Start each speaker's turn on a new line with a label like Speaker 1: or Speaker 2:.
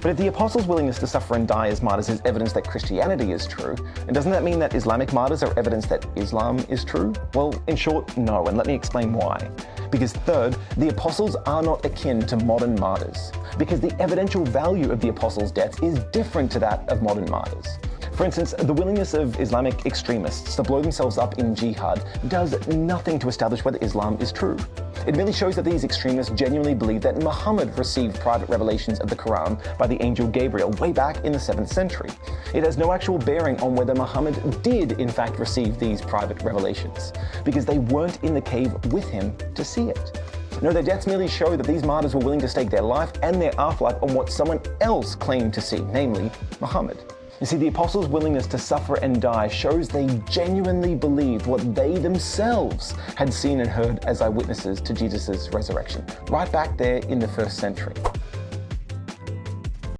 Speaker 1: But if the apostles' willingness to suffer and die as martyrs is evidence that Christianity is true, and doesn't that mean that Islamic martyrs are evidence that Islam is true? Well, in short, no, and let me explain why. Because third, the apostles are not akin to modern martyrs, because the evidential value of the apostles' deaths is different to that of modern martyrs. For instance, the willingness of Islamic extremists to blow themselves up in jihad does nothing to establish whether Islam is true. It merely shows that these extremists genuinely believe that Muhammad received private revelations of the Quran by the angel Gabriel way back in the 7th century. It has no actual bearing on whether Muhammad did in fact receive these private revelations, because they weren't in the cave with him to see it. No, their deaths merely show that these martyrs were willing to stake their life and their afterlife on what someone else claimed to see, namely Muhammad. You see, the apostles' willingness to suffer and die shows they genuinely believed what they themselves had seen and heard as eyewitnesses to Jesus' resurrection, right back there in the 1st century.